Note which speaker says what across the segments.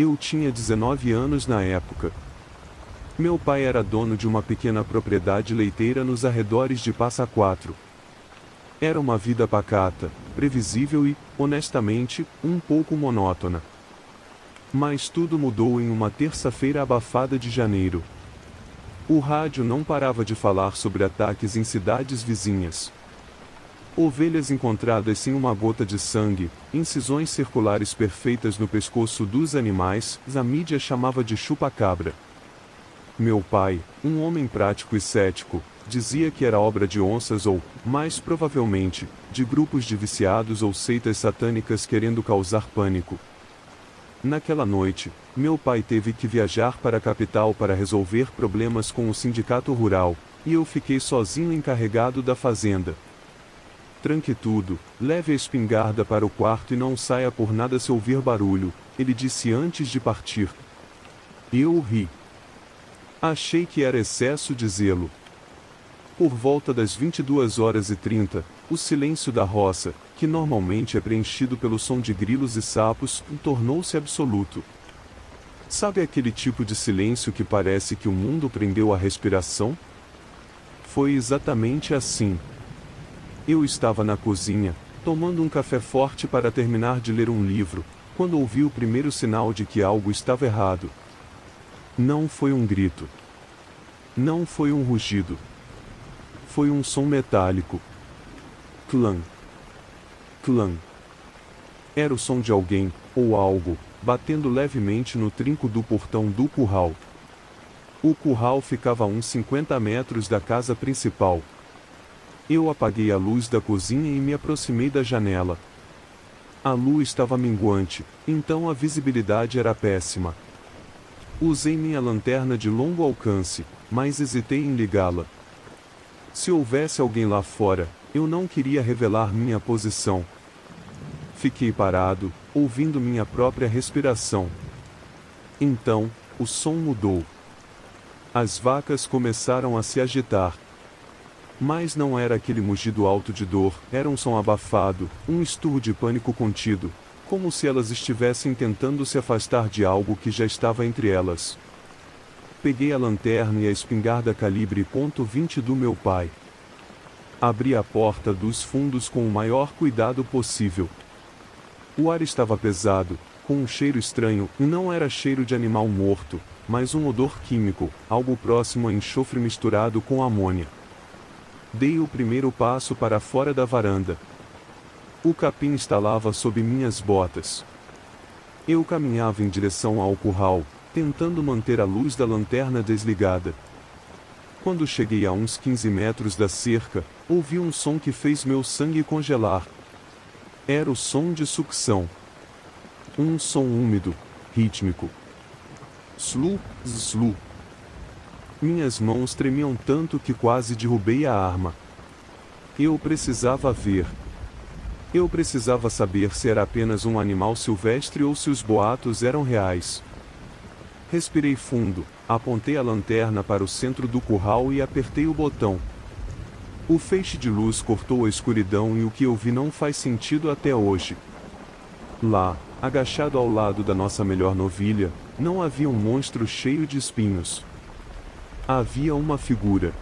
Speaker 1: Eu tinha 19 anos na época. Meu pai era dono de uma pequena propriedade leiteira nos arredores de Passa Quatro. Era uma vida pacata, previsível e, honestamente, um pouco monótona. Mas tudo mudou em uma terça-feira abafada de janeiro. O rádio não parava de falar sobre ataques em cidades vizinhas. Ovelhas encontradas sem uma gota de sangue, incisões circulares perfeitas no pescoço dos animais, a mídia chamava de chupa-cabra. Meu pai, um homem prático e cético, dizia que era obra de onças ou, mais provavelmente, de grupos de viciados ou seitas satânicas querendo causar pânico. Naquela noite, meu pai teve que viajar para a capital para resolver problemas com o sindicato rural, e eu fiquei sozinho encarregado da fazenda. Tranque tudo, leve a espingarda para o quarto e não saia por nada se ouvir barulho, ele disse antes de partir. Eu ri. Achei que era excesso de zelo. Por volta das 22h30, o silêncio da roça, que normalmente é preenchido pelo som de grilos e sapos, tornou-se absoluto. Sabe aquele tipo de silêncio que parece que o mundo prendeu a respiração? Foi exatamente assim. Eu estava na cozinha, tomando um café forte para terminar de ler um livro, quando ouvi o primeiro sinal de que algo estava errado. Não foi um grito. Não foi um rugido. Foi um som metálico. Clã. Clã. Era o som de alguém, ou algo, batendo levemente no trinco do portão do curral. O curral ficava a uns 50 metros da casa principal. Eu apaguei a luz da cozinha e me aproximei da janela. A lua estava minguante, então a visibilidade era péssima. Usei minha lanterna de longo alcance, mas hesitei em ligá-la. Se houvesse alguém lá fora, eu não queria revelar minha posição. Fiquei parado, ouvindo minha própria respiração. Então, o som mudou. As vacas começaram a se agitar. Mas não era aquele mugido alto de dor, era um som abafado, um esturro de pânico contido, como se elas estivessem tentando se afastar de algo que já estava entre elas. Peguei a lanterna e a espingarda calibre .20 do meu pai. Abri a porta dos fundos com o maior cuidado possível. O ar estava pesado, com um cheiro estranho, e não era cheiro de animal morto, mas um odor químico, algo próximo a enxofre misturado com amônia. Dei o primeiro passo para fora da varanda. O capim estalava sob minhas botas. Eu caminhava em direção ao curral, tentando manter a luz da lanterna desligada. Quando cheguei a uns 15 metros da cerca, ouvi um som que fez meu sangue congelar. Era o som de sucção. Um som úmido, rítmico. Slu, slu. Minhas mãos tremiam tanto que quase derrubei a arma. Eu precisava ver. Eu precisava saber se era apenas um animal silvestre ou se os boatos eram reais. Respirei fundo, apontei a lanterna para o centro do curral e apertei o botão. O feixe de luz cortou a escuridão e o que eu vi não faz sentido até hoje. Lá, agachado ao lado da nossa melhor novilha, não havia um monstro cheio de espinhos. Havia uma figura.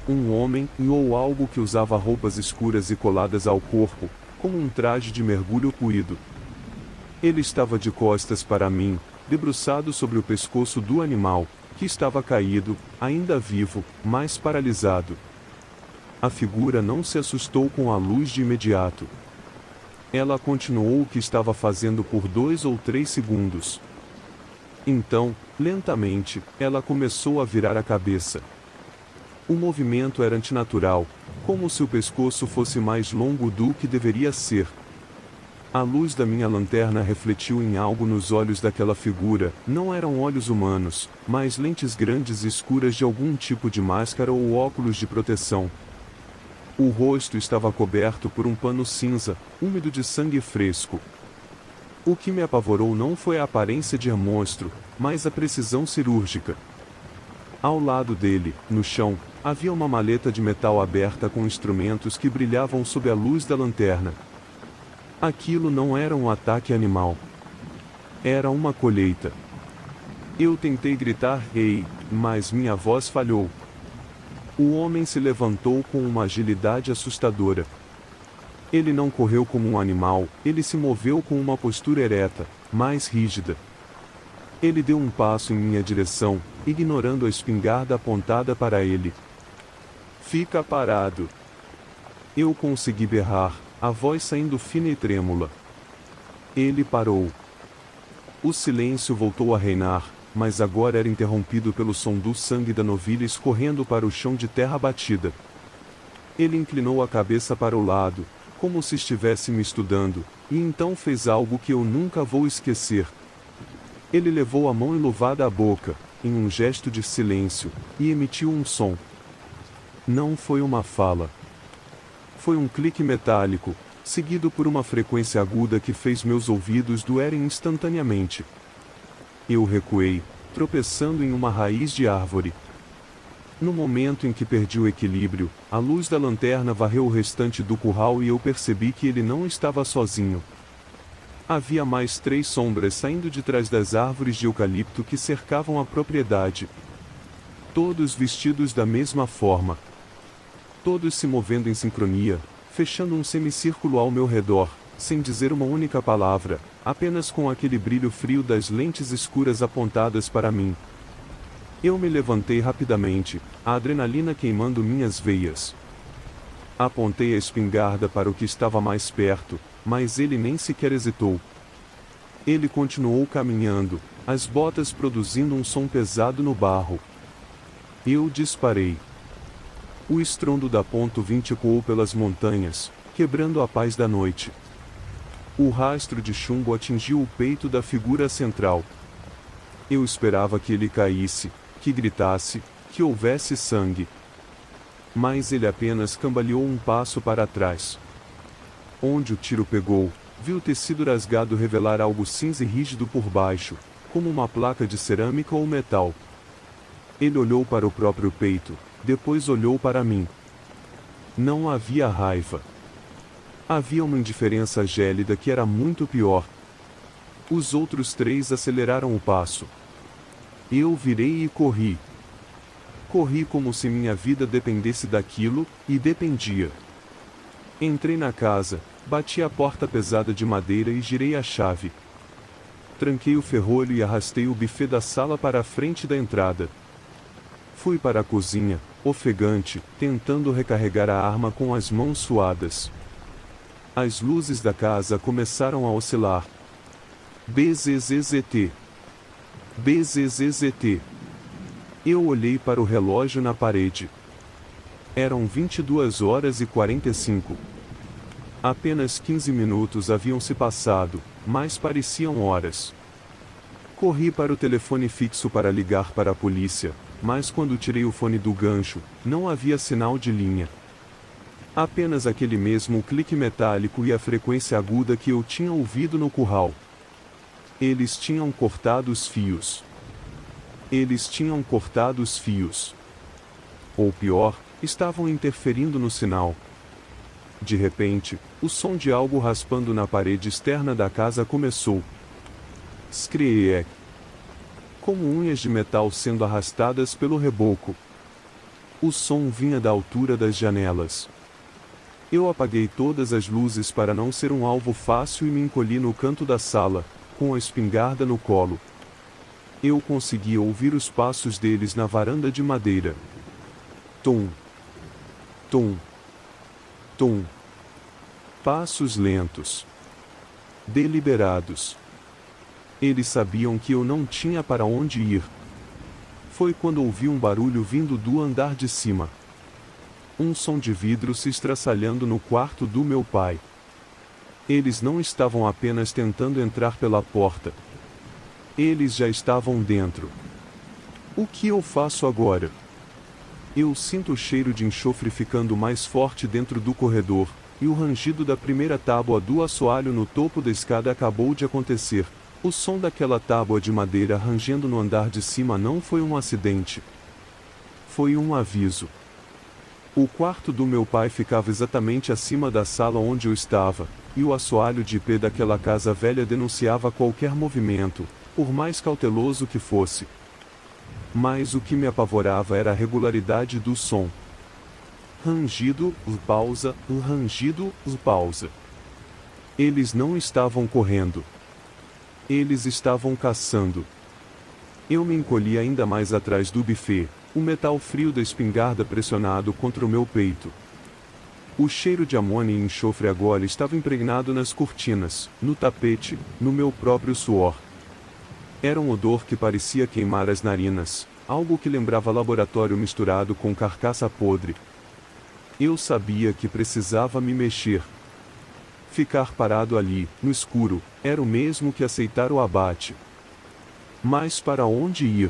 Speaker 1: Um homem, ou algo que usava roupas escuras e coladas ao corpo, como um traje de mergulho puído. Ele estava de costas para mim, debruçado sobre o pescoço do animal, que estava caído, ainda vivo, mas paralisado. A figura não se assustou com a luz de imediato. Ela continuou o que estava fazendo por 2 ou 3 segundos. Então, lentamente, ela começou a virar a cabeça. O movimento era antinatural, como se o pescoço fosse mais longo do que deveria ser. A luz da minha lanterna refletiu em algo nos olhos daquela figura, não eram olhos humanos, mas lentes grandes e escuras de algum tipo de máscara ou óculos de proteção. O rosto estava coberto por um pano cinza, úmido de sangue fresco. O que me apavorou não foi a aparência de monstro, mas a precisão cirúrgica. Ao lado dele, no chão, havia uma maleta de metal aberta com instrumentos que brilhavam sob a luz da lanterna. Aquilo não era um ataque animal. Era uma colheita. Eu tentei gritar "Ei", mas minha voz falhou. O homem se levantou com uma agilidade assustadora. Ele não correu como um animal, ele se moveu com uma postura ereta, mais rígida. Ele deu um passo em minha direção, ignorando a espingarda apontada para ele. "Fica parado." Eu consegui berrar, a voz saindo fina e trêmula. Ele parou. O silêncio voltou a reinar, mas agora era interrompido pelo som do sangue da novilha escorrendo para o chão de terra batida. Ele inclinou a cabeça para o lado, como se estivesse me estudando, e então fez algo que eu nunca vou esquecer. Ele levou a mão enluvada à boca, em um gesto de silêncio, e emitiu um som. Não foi uma fala. Foi um clique metálico, seguido por uma frequência aguda que fez meus ouvidos doerem instantaneamente. Eu recuei, tropeçando em uma raiz de árvore. No momento em que perdi o equilíbrio, a luz da lanterna varreu o restante do curral e eu percebi que ele não estava sozinho. Havia mais 3 sombras saindo de trás das árvores de eucalipto que cercavam a propriedade. Todos vestidos da mesma forma. Todos se movendo em sincronia, fechando um semicírculo ao meu redor, sem dizer uma única palavra, apenas com aquele brilho frio das lentes escuras apontadas para mim. Eu me levantei rapidamente, a adrenalina queimando minhas veias. Apontei a espingarda para o que estava mais perto, mas ele nem sequer hesitou. Ele continuou caminhando, as botas produzindo um som pesado no barro. Eu disparei. O estrondo da .20 ecoou pelas montanhas, quebrando a paz da noite. O rastro de chumbo atingiu o peito da figura central. Eu esperava que ele caísse, que gritasse, que houvesse sangue. Mas ele apenas cambaleou um passo para trás. Onde o tiro pegou, vi o tecido rasgado revelar algo cinza e rígido por baixo, como uma placa de cerâmica ou metal. Ele olhou para o próprio peito, depois olhou para mim. Não havia raiva. Havia uma indiferença gélida que era muito pior. Os outros 3 aceleraram o passo. Eu virei e corri. Corri como se minha vida dependesse daquilo, e dependia. Entrei na casa, bati a porta pesada de madeira e girei a chave. Tranquei o ferrolho e arrastei o buffet da sala para a frente da entrada. Fui para a cozinha, ofegante, tentando recarregar a arma com as mãos suadas. As luzes da casa começaram a oscilar. BZZZT. BZZZT. Eu olhei para o relógio na parede. Eram 22h45. Apenas 15 minutos haviam se passado, mas pareciam horas. Corri para o telefone fixo para ligar para a polícia, mas quando tirei o fone do gancho, não havia sinal de linha. Apenas aquele mesmo clique metálico e a frequência aguda que eu tinha ouvido no curral. Eles tinham cortado os fios. Eles tinham cortado os fios. Ou pior, estavam interferindo no sinal. De repente, o som de algo raspando na parede externa da casa começou. Screech. Como unhas de metal sendo arrastadas pelo reboco. O som vinha da altura das janelas. Eu apaguei todas as luzes para não ser um alvo fácil e me encolhi no canto da sala, com a espingarda no colo. Eu conseguia ouvir os passos deles na varanda de madeira. Tum. Tum. Tum. Passos lentos. Deliberados. Eles sabiam que eu não tinha para onde ir. Foi quando ouvi um barulho vindo do andar de cima. Um som de vidro se estraçalhando no quarto do meu pai. Eles não estavam apenas tentando entrar pela porta. Eles já estavam dentro. O que eu faço agora? Eu sinto o cheiro de enxofre ficando mais forte dentro do corredor, e o rangido da primeira tábua do assoalho no topo da escada acabou de acontecer. O som daquela tábua de madeira rangendo no andar de cima não foi um acidente. Foi um aviso. O quarto do meu pai ficava exatamente acima da sala onde eu estava, e o assoalho de pé daquela casa velha denunciava qualquer movimento, por mais cauteloso que fosse. Mas o que me apavorava era a regularidade do som. Rangido, pausa, rangido, pausa. Eles não estavam correndo. Eles estavam caçando. Eu me encolhi ainda mais atrás do buffet, o metal frio da espingarda pressionado contra o meu peito. O cheiro de amônia e enxofre agora estava impregnado nas cortinas, no tapete, no meu próprio suor. Era um odor que parecia queimar as narinas, algo que lembrava laboratório misturado com carcaça podre. Eu sabia que precisava me mexer. Ficar parado ali, no escuro, era o mesmo que aceitar o abate. Mas para onde ir?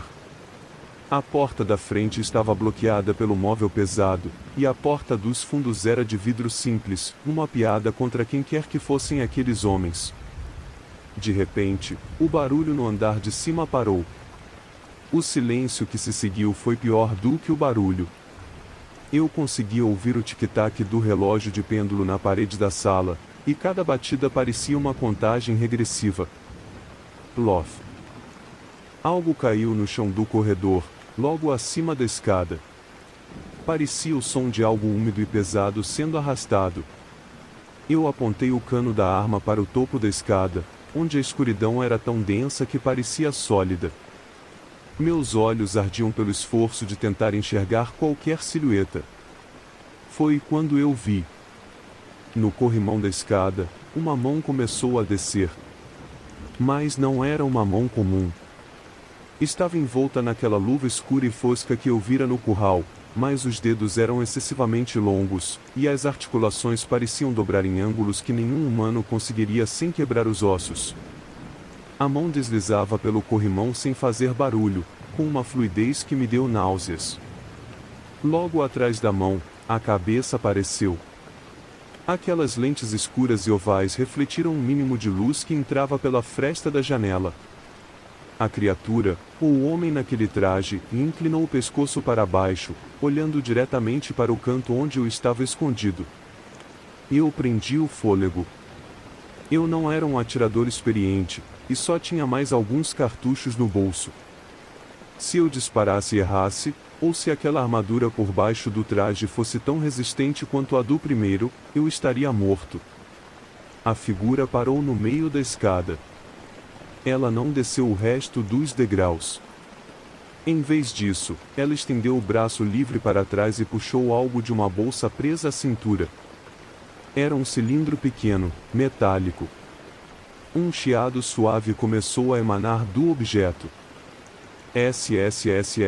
Speaker 1: A porta da frente estava bloqueada pelo móvel pesado, e a porta dos fundos era de vidro simples, uma piada contra quem quer que fossem aqueles homens. De repente, o barulho no andar de cima parou. O silêncio que se seguiu foi pior do que o barulho. Eu conseguia ouvir o tic-tac do relógio de pêndulo na parede da sala, e cada batida parecia uma contagem regressiva. Plof. Algo caiu no chão do corredor, logo acima da escada. Parecia o som de algo úmido e pesado sendo arrastado. Eu apontei o cano da arma para o topo da escada, onde a escuridão era tão densa que parecia sólida. Meus olhos ardiam pelo esforço de tentar enxergar qualquer silhueta. Foi quando eu vi. No corrimão da escada, uma mão começou a descer. Mas não era uma mão comum. Estava envolta naquela luva escura e fosca que eu vira no curral, mas os dedos eram excessivamente longos, e as articulações pareciam dobrar em ângulos que nenhum humano conseguiria sem quebrar os ossos. A mão deslizava pelo corrimão sem fazer barulho, com uma fluidez que me deu náuseas. Logo atrás da mão, a cabeça apareceu. Aquelas lentes escuras e ovais refletiram um mínimo de luz que entrava pela fresta da janela. A criatura, ou o homem naquele traje, inclinou o pescoço para baixo, olhando diretamente para o canto onde eu estava escondido. Eu prendi o fôlego. Eu não era um atirador experiente, e só tinha mais alguns cartuchos no bolso. Se eu disparasse e errasse, ou se aquela armadura por baixo do traje fosse tão resistente quanto a do primeiro, eu estaria morto. A figura parou no meio da escada. Ela não desceu o resto dos degraus. Em vez disso, ela estendeu o braço livre para trás e puxou algo de uma bolsa presa à cintura. Era um cilindro pequeno, metálico. Um chiado suave começou a emanar do objeto. SSSSSSSSSS.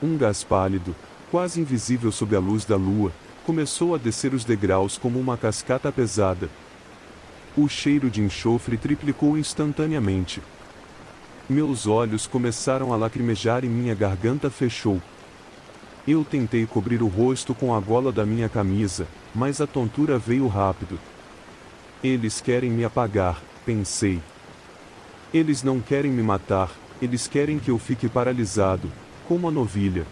Speaker 1: Um gás pálido, quase invisível sob a luz da lua, começou a descer os degraus como uma cascata pesada. O cheiro de enxofre triplicou instantaneamente. Meus olhos começaram a lacrimejar e minha garganta fechou. Eu tentei cobrir o rosto com a gola da minha camisa, mas a tontura veio rápido. Eles querem me apagar, pensei. Eles não querem me matar, eles querem que eu fique paralisado, como a novilha.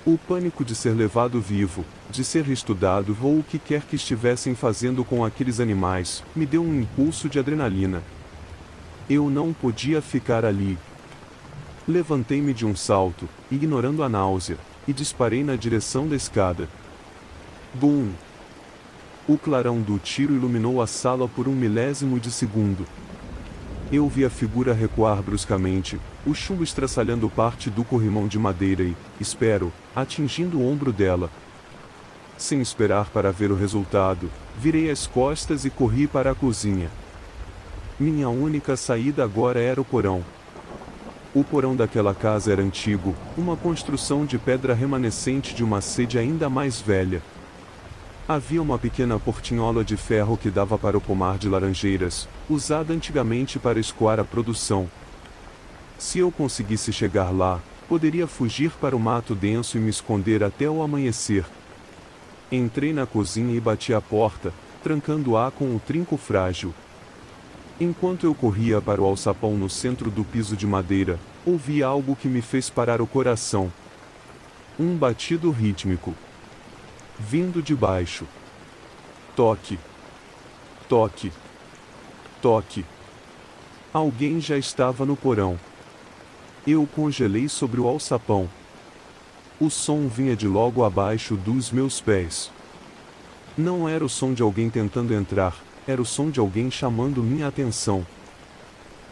Speaker 1: O pânico de ser levado vivo, de ser estudado ou o que quer que estivessem fazendo com aqueles animais, me deu um impulso de adrenalina. Eu não podia ficar ali. Levantei-me de um salto, ignorando a náusea, e disparei na direção da escada. Bum! O clarão do tiro iluminou a sala por um milésimo de segundo. Eu vi a figura recuar bruscamente, o chumbo estraçalhando parte do corrimão de madeira e, espero, atingindo o ombro dela. Sem esperar para ver o resultado, virei as costas e corri para a cozinha. Minha única saída agora era o porão. O porão daquela casa era antigo, uma construção de pedra remanescente de uma sede ainda mais velha. Havia uma pequena portinhola de ferro que dava para o pomar de laranjeiras, usada antigamente para escoar a produção. Se eu conseguisse chegar lá, poderia fugir para o mato denso e me esconder até o amanhecer. Entrei na cozinha e bati a porta, trancando-a com o trinco frágil. Enquanto eu corria para o alçapão no centro do piso de madeira, ouvi algo que me fez parar o coração. Um batido rítmico. Vindo de baixo. Toque. Toque. Toque. Alguém já estava no porão. Eu congelei sobre o alçapão. O som vinha de logo abaixo dos meus pés. Não era o som de alguém tentando entrar, era o som de alguém chamando minha atenção.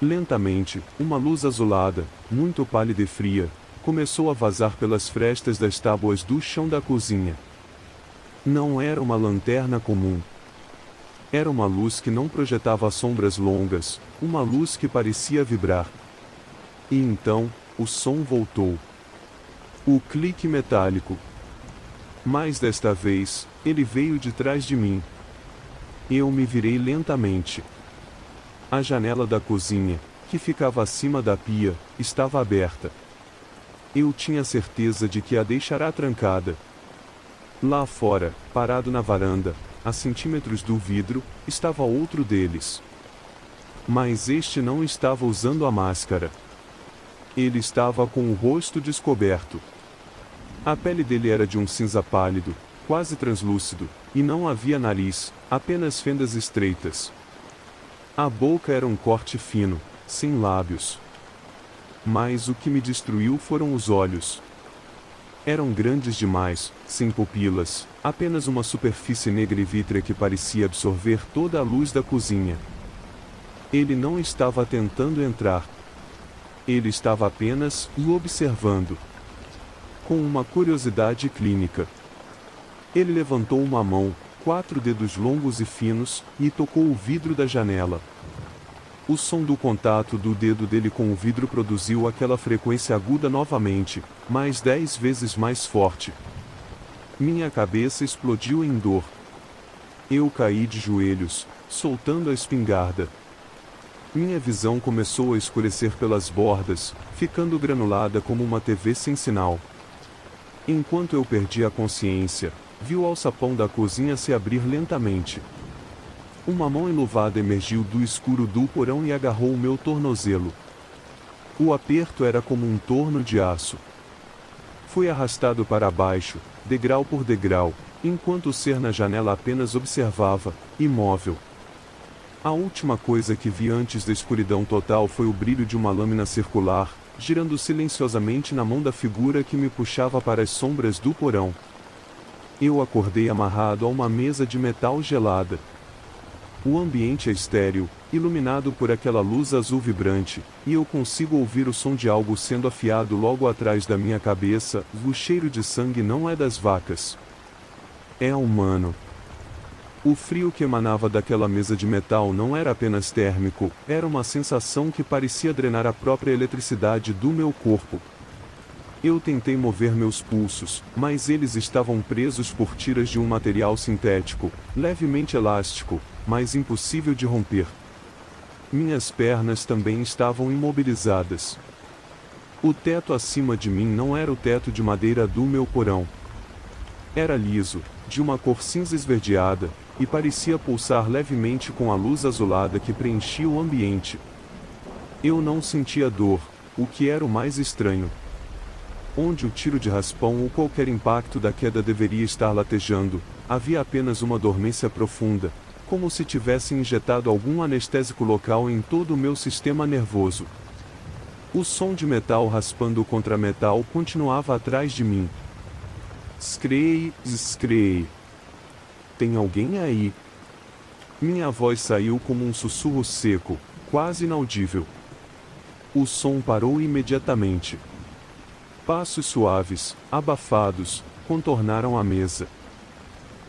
Speaker 1: Lentamente, uma luz azulada, muito pálida e fria, começou a vazar pelas frestas das tábuas do chão da cozinha. Não era uma lanterna comum. Era uma luz que não projetava sombras longas, uma luz que parecia vibrar. E então, o som voltou. O clique metálico. Mas desta vez, ele veio de trás de mim. Eu me virei lentamente. A janela da cozinha, que ficava acima da pia, estava aberta. Eu tinha certeza de que a deixará trancada. Lá fora, parado na varanda, a centímetros do vidro, estava outro deles. Mas este não estava usando a máscara. Ele estava com o rosto descoberto. A pele dele era de um cinza pálido, quase translúcido, e não havia nariz, apenas fendas estreitas. A boca era um corte fino, sem lábios. Mas o que me destruiu foram os olhos. Eram grandes demais, sem pupilas, apenas uma superfície negra e vítrea que parecia absorver toda a luz da cozinha. Ele não estava tentando entrar. Ele estava apenas o observando. Com uma curiosidade clínica. Ele levantou uma mão, 4 dedos longos e finos, e tocou o vidro da janela. O som do contato do dedo dele com o vidro produziu aquela frequência aguda novamente, mais 10 vezes mais forte. Minha cabeça explodiu em dor. Eu caí de joelhos, soltando a espingarda. Minha visão começou a escurecer pelas bordas, ficando granulada como uma TV sem sinal. Enquanto eu perdi a consciência, vi o alçapão da cozinha se abrir lentamente. Uma mão enluvada emergiu do escuro do porão e agarrou o meu tornozelo. O aperto era como um torno de aço. Fui arrastado para baixo, degrau por degrau, enquanto o ser na janela apenas observava, imóvel. A última coisa que vi antes da escuridão total foi o brilho de uma lâmina circular, girando silenciosamente na mão da figura que me puxava para as sombras do porão. Eu acordei amarrado a uma mesa de metal gelada. O ambiente é estéril, iluminado por aquela luz azul vibrante, e eu consigo ouvir o som de algo sendo afiado logo atrás da minha cabeça. O cheiro de sangue não é das vacas. É humano. O frio que emanava daquela mesa de metal não era apenas térmico, era uma sensação que parecia drenar a própria eletricidade do meu corpo. Eu tentei mover meus pulsos, mas eles estavam presos por tiras de um material sintético, levemente elástico, mas impossível de romper. Minhas pernas também estavam imobilizadas. O teto acima de mim não era o teto de madeira do meu porão. Era liso, de uma cor cinza esverdeada, e parecia pulsar levemente com a luz azulada que preenchia o ambiente. Eu não sentia dor, o que era o mais estranho. Onde o tiro de raspão ou qualquer impacto da queda deveria estar latejando, havia apenas uma dormência profunda, como se tivessem injetado algum anestésico local em todo o meu sistema nervoso. O som de metal raspando contra metal continuava atrás de mim. Screie, screie. Tem alguém aí? Minha voz saiu como um sussurro seco, quase inaudível. O som parou imediatamente. Passos suaves, abafados, contornaram a mesa.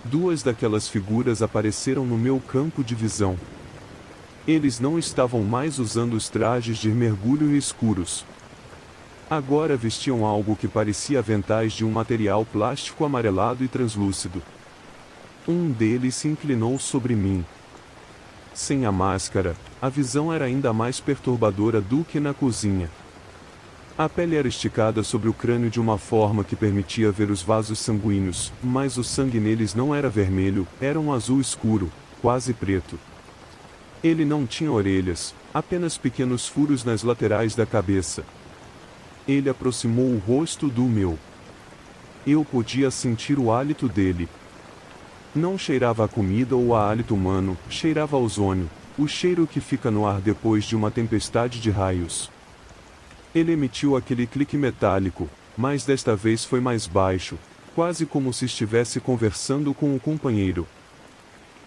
Speaker 1: 2 daquelas figuras apareceram no meu campo de visão. Eles não estavam mais usando os trajes de mergulho escuros. Agora vestiam algo que parecia aventais de um material plástico amarelado e translúcido. Um deles se inclinou sobre mim. Sem a máscara, a visão era ainda mais perturbadora do que na cozinha. A pele era esticada sobre o crânio de uma forma que permitia ver os vasos sanguíneos, mas o sangue neles não era vermelho, era um azul escuro, quase preto. Ele não tinha orelhas, apenas pequenos furos nas laterais da cabeça. Ele aproximou o rosto do meu. Eu podia sentir o hálito dele. Não cheirava a comida ou a hálito humano, cheirava a ozônio, o cheiro que fica no ar depois de uma tempestade de raios. Ele emitiu aquele clique metálico, mas desta vez foi mais baixo, quase como se estivesse conversando com o companheiro.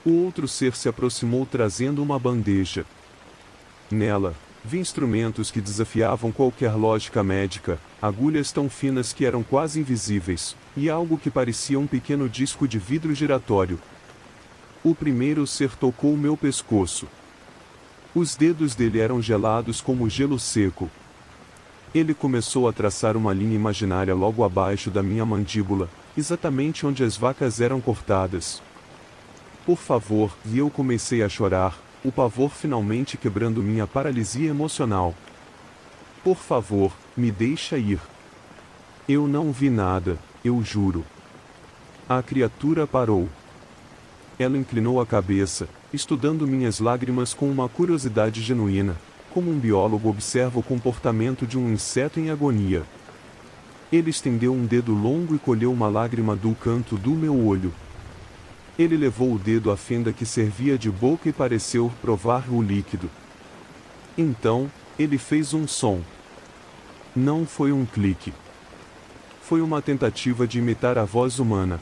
Speaker 1: O outro ser se aproximou trazendo uma bandeja. Nela, vi instrumentos que desafiavam qualquer lógica médica, agulhas tão finas que eram quase invisíveis, e algo que parecia um pequeno disco de vidro giratório. O primeiro ser tocou meu pescoço. Os dedos dele eram gelados como gelo seco. Ele começou a traçar uma linha imaginária logo abaixo da minha mandíbula, exatamente onde as vacas eram cortadas. Por favor, e eu comecei a chorar, o pavor finalmente quebrando minha paralisia emocional. Por favor, me deixa ir. Eu não vi nada, eu juro. A criatura parou. Ela inclinou a cabeça, estudando minhas lágrimas com uma curiosidade genuína, como um biólogo observa o comportamento de um inseto em agonia. Ele estendeu um dedo longo e colheu uma lágrima do canto do meu olho. Ele levou o dedo à fenda que servia de boca e pareceu provar o líquido. Então, ele fez um som. Não foi um clique. Foi uma tentativa de imitar a voz humana.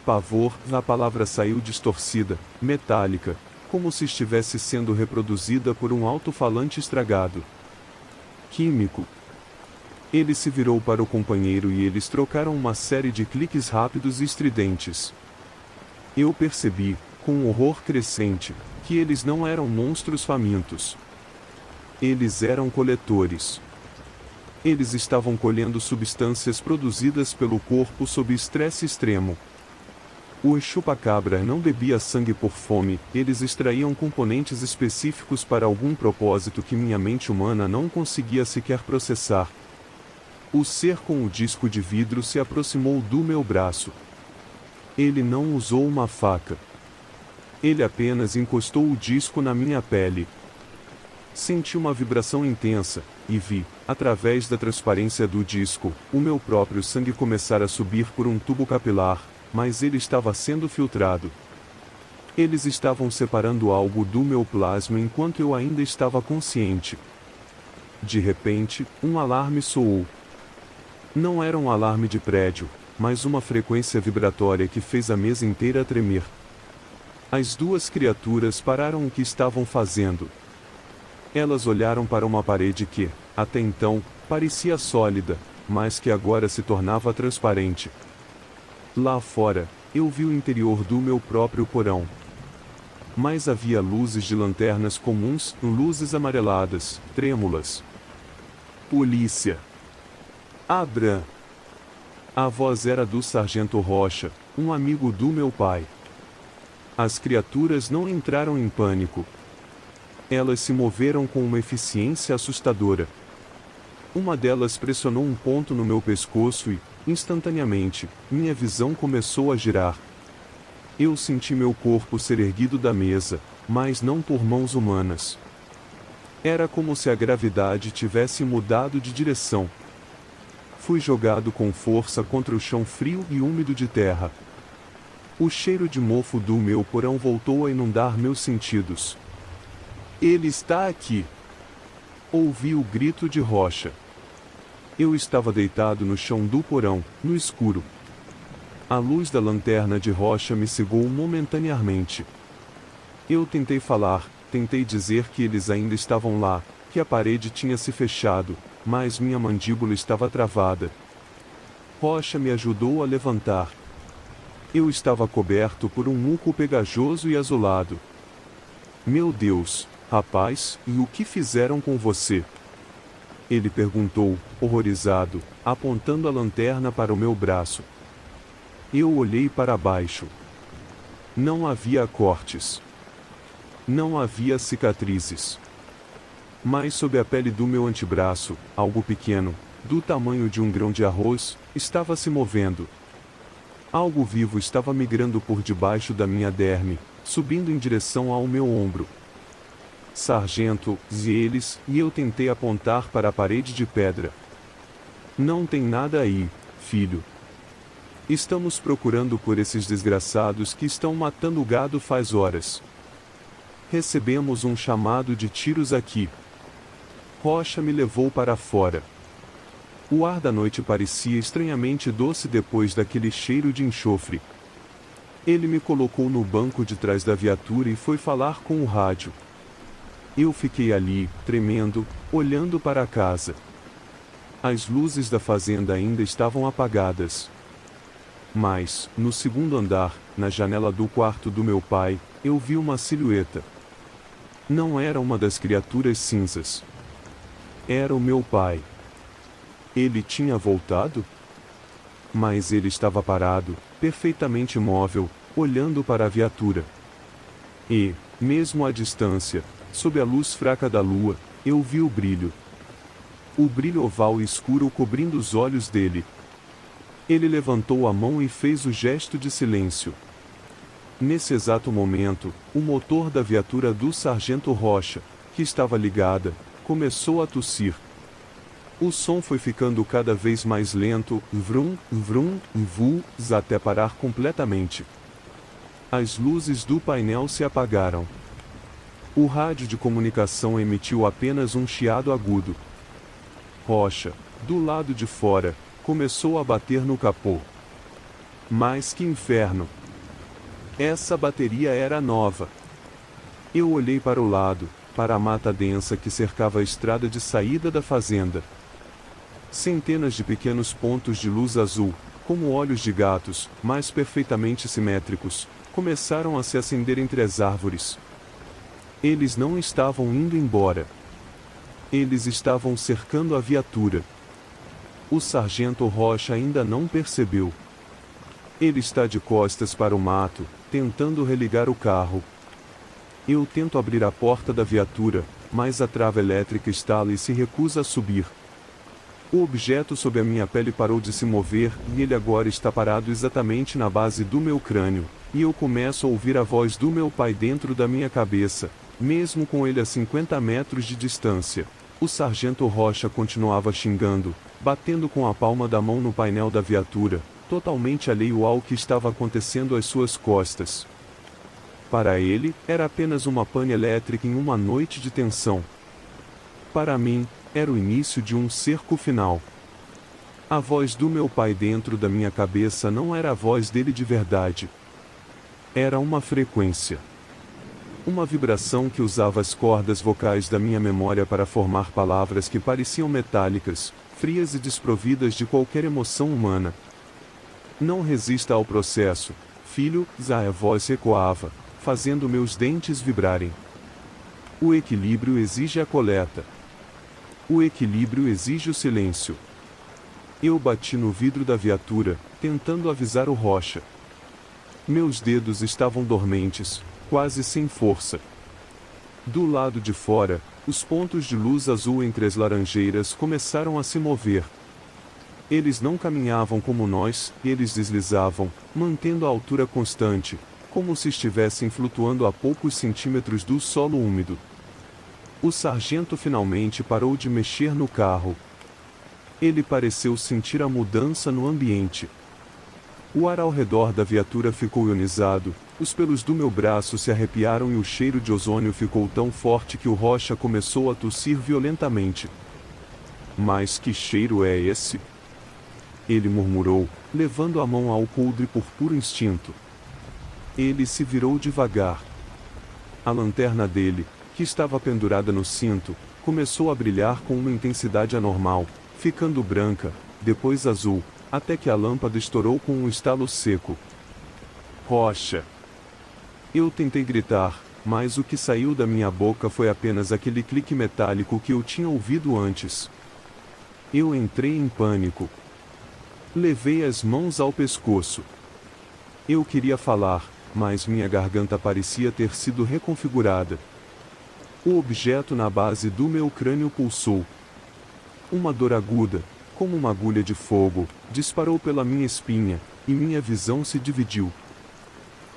Speaker 1: Pavor, a palavra saiu distorcida, metálica, como se estivesse sendo reproduzida por um alto-falante estragado. Químico. Ele se virou para o companheiro e eles trocaram uma série de cliques rápidos e estridentes. Eu percebi, com um horror crescente, que eles não eram monstros famintos. Eles eram coletores. Eles estavam colhendo substâncias produzidas pelo corpo sob estresse extremo. O chupacabra não bebia sangue por fome, eles extraíam componentes específicos para algum propósito que minha mente humana não conseguia sequer processar. O ser com o disco de vidro se aproximou do meu braço. Ele não usou uma faca. Ele apenas encostou o disco na minha pele. Senti uma vibração intensa, e vi, através da transparência do disco, o meu próprio sangue começar a subir por um tubo capilar, mas ele estava sendo filtrado. Eles estavam separando algo do meu plasma enquanto eu ainda estava consciente. De repente, um alarme soou. Não era um alarme de prédio, mas uma frequência vibratória que fez a mesa inteira tremer. As duas criaturas pararam o que estavam fazendo. Elas olharam para uma parede que, até então, parecia sólida, mas que agora se tornava transparente. Lá fora, eu vi o interior do meu próprio porão. Mas havia luzes de lanternas comuns, luzes amareladas, trêmulas. Polícia! Abra! A voz era do Sargento Rocha, um amigo do meu pai. As criaturas não entraram em pânico. Elas se moveram com uma eficiência assustadora. Uma delas pressionou um ponto no meu pescoço e, instantaneamente, minha visão começou a girar. Eu senti meu corpo ser erguido da mesa, mas não por mãos humanas. Era como se a gravidade tivesse mudado de direção. Fui jogado com força contra o chão frio e úmido de terra. O cheiro de mofo do meu porão voltou a inundar meus sentidos. Ele está aqui! Ouvi o grito de Rocha. Eu estava deitado no chão do porão, no escuro. A luz da lanterna de Rocha me cegou momentaneamente. Eu tentei falar, tentei dizer que eles ainda estavam lá, que a parede tinha se fechado, mas minha mandíbula estava travada. Rocha me ajudou a levantar. Eu estava coberto por um muco pegajoso e azulado. Meu Deus, rapaz, e o que fizeram com você? Ele perguntou, horrorizado, apontando a lanterna para o meu braço. Eu olhei para baixo. Não havia cortes. Não havia cicatrizes. Mas sob a pele do meu antebraço, algo pequeno, do tamanho de um grão de arroz, estava se movendo. Algo vivo estava migrando por debaixo da minha derme, subindo em direção ao meu ombro. Sargento, e eu tentei apontar para a parede de pedra. Não tem nada aí, filho. Estamos procurando por esses desgraçados que estão matando o gado faz horas. Recebemos um chamado de tiros aqui. Rocha me levou para fora. O ar da noite parecia estranhamente doce depois daquele cheiro de enxofre. Ele me colocou no banco de trás da viatura e foi falar com o rádio. Eu fiquei ali, tremendo, olhando para a casa. As luzes da fazenda ainda estavam apagadas. Mas, no segundo andar, na janela do quarto do meu pai, eu vi uma silhueta. Não era uma das criaturas cinzas. Era o meu pai. Ele tinha voltado? Mas ele estava parado, perfeitamente imóvel, olhando para a viatura. E, mesmo à distância, sob a luz fraca da lua, eu vi o brilho. O brilho oval e escuro cobrindo os olhos dele. Ele levantou a mão e fez o gesto de silêncio. Nesse exato momento, o motor da viatura do sargento Rocha, que estava ligada, começou a tossir. O som foi ficando cada vez mais lento, vrum, vrum, vuz, até parar completamente. As luzes do painel se apagaram. O rádio de comunicação emitiu apenas um chiado agudo. Rocha, do lado de fora, começou a bater no capô. Mas que inferno! Essa bateria era nova. Eu olhei para o lado, para a mata densa que cercava a estrada de saída da fazenda. Centenas de pequenos pontos de luz azul, como olhos de gatos, mas perfeitamente simétricos, começaram a se acender entre as árvores. Eles não estavam indo embora. Eles estavam cercando a viatura. O sargento Rocha ainda não percebeu. Ele está de costas para o mato, tentando religar o carro. Eu tento abrir a porta da viatura, mas a trava elétrica estala e se recusa a subir. O objeto sob a minha pele parou de se mover, e ele agora está parado exatamente na base do meu crânio, e eu começo a ouvir a voz do meu pai dentro da minha cabeça, mesmo com ele a 50 metros de distância. O sargento Rocha continuava xingando, batendo com a palma da mão no painel da viatura, totalmente alheio ao que estava acontecendo às suas costas. Para ele, era apenas uma pane elétrica em uma noite de tensão. Para mim, era o início de um cerco final. A voz do meu pai dentro da minha cabeça não era a voz dele de verdade. Era uma frequência. Uma vibração que usava as cordas vocais da minha memória para formar palavras que pareciam metálicas, frias e desprovidas de qualquer emoção humana. Não resista ao processo, filho, a voz ecoava, fazendo meus dentes vibrarem. O equilíbrio exige a coleta. O equilíbrio exige o silêncio. Eu bati no vidro da viatura, tentando avisar o Rocha. Meus dedos estavam dormentes, quase sem força. Do lado de fora, os pontos de luz azul entre as laranjeiras começaram a se mover. Eles não caminhavam como nós, eles deslizavam, mantendo a altura constante, como se estivessem flutuando a poucos centímetros do solo úmido. O sargento finalmente parou de mexer no carro. Ele pareceu sentir a mudança no ambiente. O ar ao redor da viatura ficou ionizado, os pelos do meu braço se arrepiaram e o cheiro de ozônio ficou tão forte que o Rocha começou a tossir violentamente. Mas que cheiro é esse? Ele murmurou, levando a mão ao coldre por puro instinto. Ele se virou devagar. A lanterna dele, que estava pendurada no cinto, começou a brilhar com uma intensidade anormal, ficando branca, depois azul, até que a lâmpada estourou com um estalo seco. Rocha! Eu tentei gritar, mas o que saiu da minha boca foi apenas aquele clique metálico que eu tinha ouvido antes. Eu entrei em pânico. Levei as mãos ao pescoço. Eu queria falar, mas minha garganta parecia ter sido reconfigurada. O objeto na base do meu crânio pulsou. Uma dor aguda, como uma agulha de fogo, disparou pela minha espinha, e minha visão se dividiu.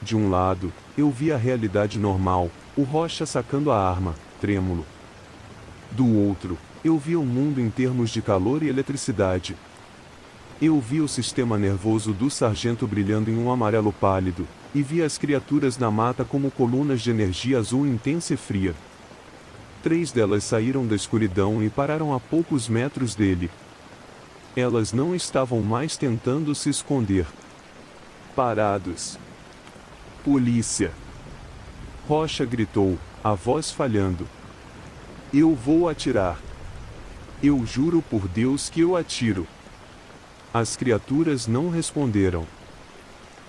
Speaker 1: De um lado, eu vi a realidade normal, o Rocha sacando a arma, trêmulo. Do outro, eu via o mundo em termos de calor e eletricidade. Eu vi o sistema nervoso do sargento brilhando em um amarelo pálido, e vi as criaturas na mata como colunas de energia azul intensa e fria. 3 delas saíram da escuridão e pararam a poucos metros dele. Elas não estavam mais tentando se esconder. Parados. Polícia! Rocha gritou, a voz falhando. Eu vou atirar. Eu juro por Deus que eu atiro. As criaturas não responderam.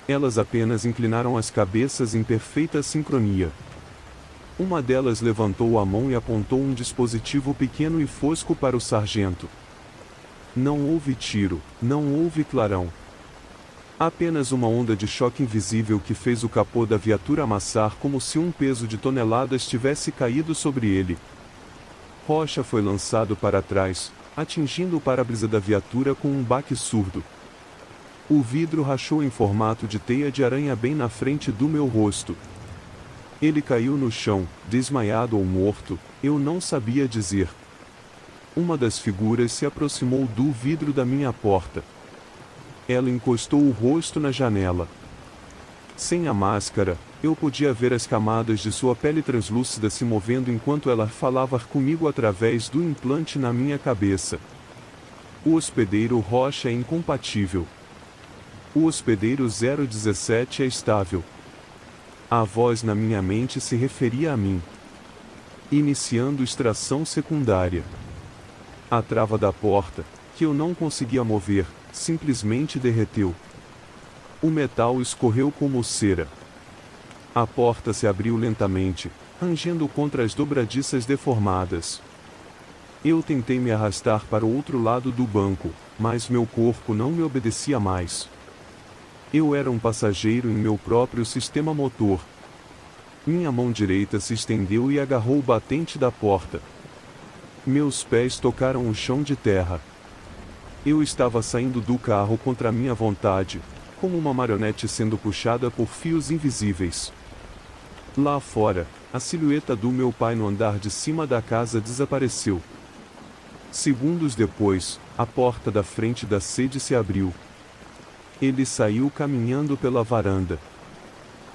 Speaker 1: Elas apenas inclinaram as cabeças em perfeita sincronia. Uma delas levantou a mão e apontou um dispositivo pequeno e fosco para o sargento. Não houve tiro, não houve clarão. Apenas uma onda de choque invisível que fez o capô da viatura amassar como se um peso de toneladas tivesse caído sobre ele. Rocha foi lançado para trás, atingindo o para-brisa da viatura com um baque surdo. O vidro rachou em formato de teia de aranha bem na frente do meu rosto. Ele caiu no chão, desmaiado ou morto, eu não sabia dizer. Uma das figuras se aproximou do vidro da minha porta. Ela encostou o rosto na janela. Sem a máscara, eu podia ver as camadas de sua pele translúcida se movendo enquanto ela falava comigo através do implante na minha cabeça. O hospedeiro Rocha é incompatível. O hospedeiro 017 é estável. A voz na minha mente se referia a mim. Iniciando extração secundária. A trava da porta, que eu não conseguia mover, simplesmente derreteu. O metal escorreu como cera. A porta se abriu lentamente, rangendo contra as dobradiças deformadas. Eu tentei me arrastar para o outro lado do banco, mas meu corpo não me obedecia mais. Eu era um passageiro em meu próprio sistema motor. Minha mão direita se estendeu e agarrou o batente da porta. Meus pés tocaram o chão de terra. Eu estava saindo do carro contra a minha vontade, como uma marionete sendo puxada por fios invisíveis. Lá fora, a silhueta do meu pai no andar de cima da casa desapareceu. Segundos depois, a porta da frente da sede se abriu. Ele saiu caminhando pela varanda.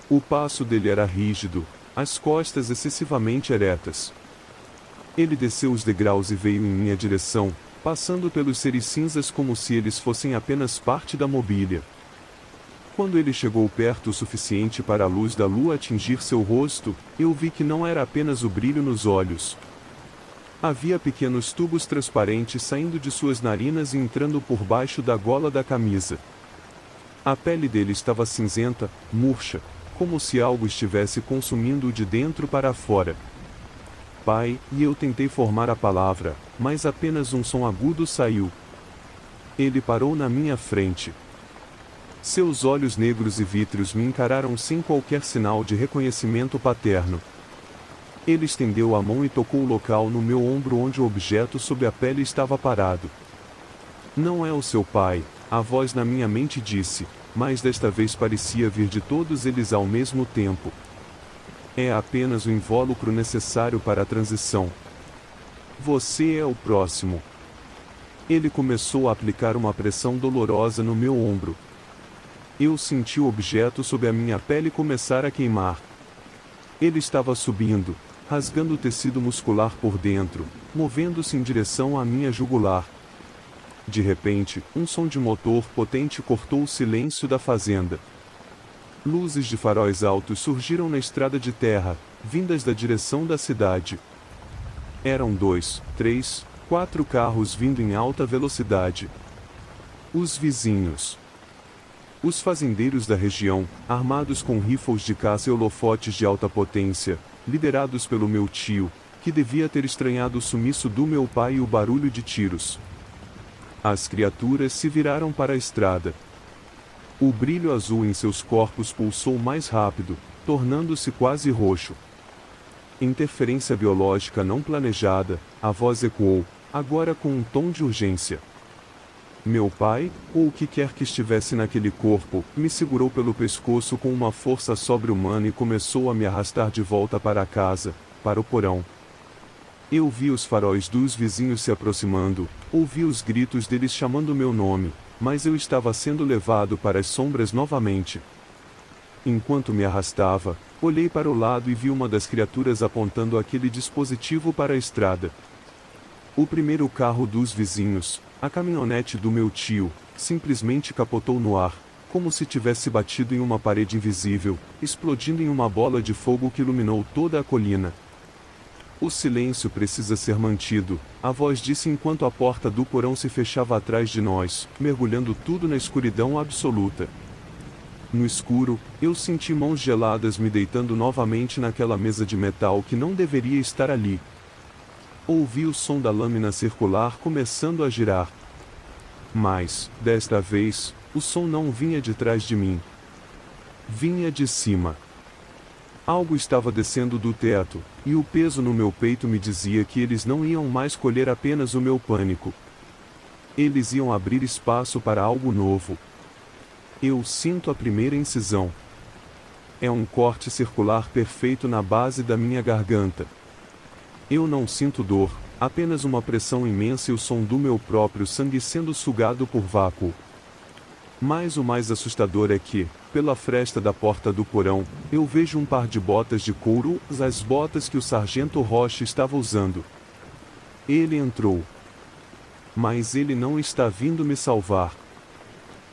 Speaker 1: O passo dele era rígido, as costas excessivamente eretas. Ele desceu os degraus e veio em minha direção, passando pelos seres cinzas como se eles fossem apenas parte da mobília. Quando ele chegou perto o suficiente para a luz da lua atingir seu rosto, eu vi que não era apenas o brilho nos olhos. Havia pequenos tubos transparentes saindo de suas narinas e entrando por baixo da gola da camisa. A pele dele estava cinzenta, murcha, como se algo estivesse consumindo-o de dentro para fora. Pai, e eu tentei formar a palavra, mas apenas um som agudo saiu. Ele parou na minha frente. Seus olhos negros e vítreos me encararam sem qualquer sinal de reconhecimento paterno. Ele estendeu a mão e tocou o local no meu ombro onde o objeto sob a pele estava parado. Não é o seu pai, a voz na minha mente disse, mas desta vez parecia vir de todos eles ao mesmo tempo. É apenas o invólucro necessário para a transição. Você é o próximo. Ele começou a aplicar uma pressão dolorosa no meu ombro. Eu senti o objeto sob a minha pele começar a queimar. Ele estava subindo, rasgando o tecido muscular por dentro, movendo-se em direção à minha jugular. De repente, um som de motor potente cortou o silêncio da fazenda. Luzes de faróis altos surgiram na estrada de terra, vindas da direção da cidade. Eram 2, 3, 4 carros vindo em alta velocidade. Os vizinhos. Os fazendeiros da região, armados com rifles de caça e holofotes de alta potência, liderados pelo meu tio, que devia ter estranhado o sumiço do meu pai e o barulho de tiros. As criaturas se viraram para a estrada. O brilho azul em seus corpos pulsou mais rápido, tornando-se quase roxo. Interferência biológica não planejada, a voz ecoou, agora com um tom de urgência. Meu pai, ou o que quer que estivesse naquele corpo, me segurou pelo pescoço com uma força sobre-humana e começou a me arrastar de volta para a casa, para o porão. Eu vi os faróis dos vizinhos se aproximando, ouvi os gritos deles chamando meu nome, mas eu estava sendo levado para as sombras novamente. Enquanto me arrastava, olhei para o lado e vi uma das criaturas apontando aquele dispositivo para a estrada. O primeiro carro dos vizinhos, a caminhonete do meu tio, simplesmente capotou no ar, como se tivesse batido em uma parede invisível, explodindo em uma bola de fogo que iluminou toda a colina. O silêncio precisa ser mantido, a voz disse enquanto a porta do porão se fechava atrás de nós, mergulhando tudo na escuridão absoluta. No escuro, eu senti mãos geladas me deitando novamente naquela mesa de metal que não deveria estar ali. Ouvi o som da lâmina circular começando a girar. Mas, desta vez, o som não vinha de trás de mim. Vinha de cima. Algo estava descendo do teto, e o peso no meu peito me dizia que eles não iam mais colher apenas o meu pânico. Eles iam abrir espaço para algo novo. Eu sinto a primeira incisão. É um corte circular perfeito na base da minha garganta. Eu não sinto dor, apenas uma pressão imensa e o som do meu próprio sangue sendo sugado por vácuo. Mas o mais assustador é que, pela fresta da porta do porão, eu vejo um par de botas de couro, as botas que o sargento Rocha estava usando. Ele entrou. Mas ele não está vindo me salvar.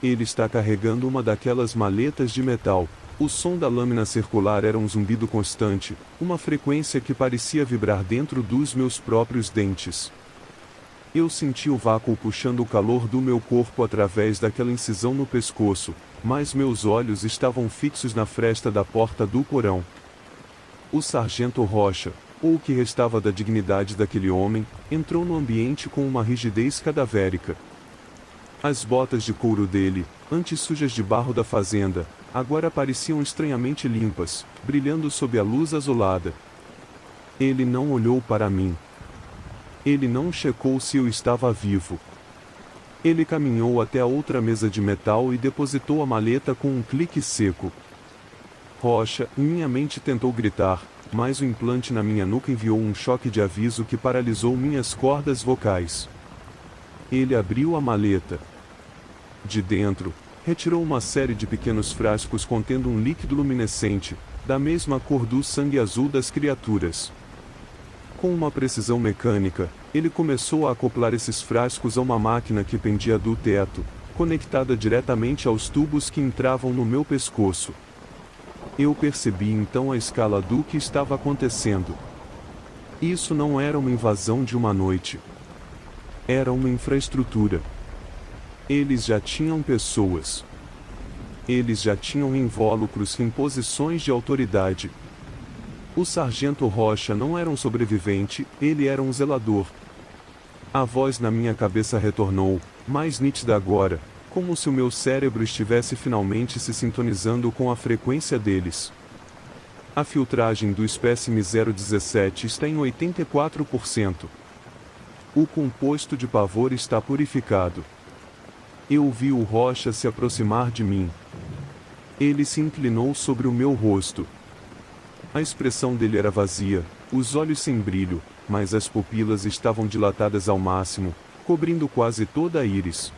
Speaker 1: Ele está carregando uma daquelas maletas de metal. O som da lâmina circular era um zumbido constante, uma frequência que parecia vibrar dentro dos meus próprios dentes. Eu senti o vácuo puxando o calor do meu corpo através daquela incisão no pescoço, mas meus olhos estavam fixos na fresta da porta do porão. O sargento Rocha, ou o que restava da dignidade daquele homem, entrou no ambiente com uma rigidez cadavérica. As botas de couro dele, antes sujas de barro da fazenda, agora pareciam estranhamente limpas, brilhando sob a luz azulada. Ele não olhou para mim. Ele não checou se eu estava vivo. Ele caminhou até a outra mesa de metal e depositou a maleta com um clique seco. Rocha, em minha mente tentou gritar, mas o implante na minha nuca enviou um choque de aviso que paralisou minhas cordas vocais. Ele abriu a maleta. De dentro, retirou uma série de pequenos frascos contendo um líquido luminescente, da mesma cor do sangue azul das criaturas. Com uma precisão mecânica, ele começou a acoplar esses frascos a uma máquina que pendia do teto, conectada diretamente aos tubos que entravam no meu pescoço. Eu percebi então a escala do que estava acontecendo. Isso não era uma invasão de uma noite. Era uma infraestrutura. Eles já tinham pessoas. Eles já tinham invólucros em posições de autoridade. O sargento Rocha não era um sobrevivente, ele era um zelador. A voz na minha cabeça retornou, mais nítida agora, como se o meu cérebro estivesse finalmente se sintonizando com a frequência deles. A filtragem do espécime 017 está em 84%. O composto de pavor está purificado. Eu vi o Rocha se aproximar de mim. Ele se inclinou sobre o meu rosto. A expressão dele era vazia, os olhos sem brilho, mas as pupilas estavam dilatadas ao máximo, cobrindo quase toda a íris.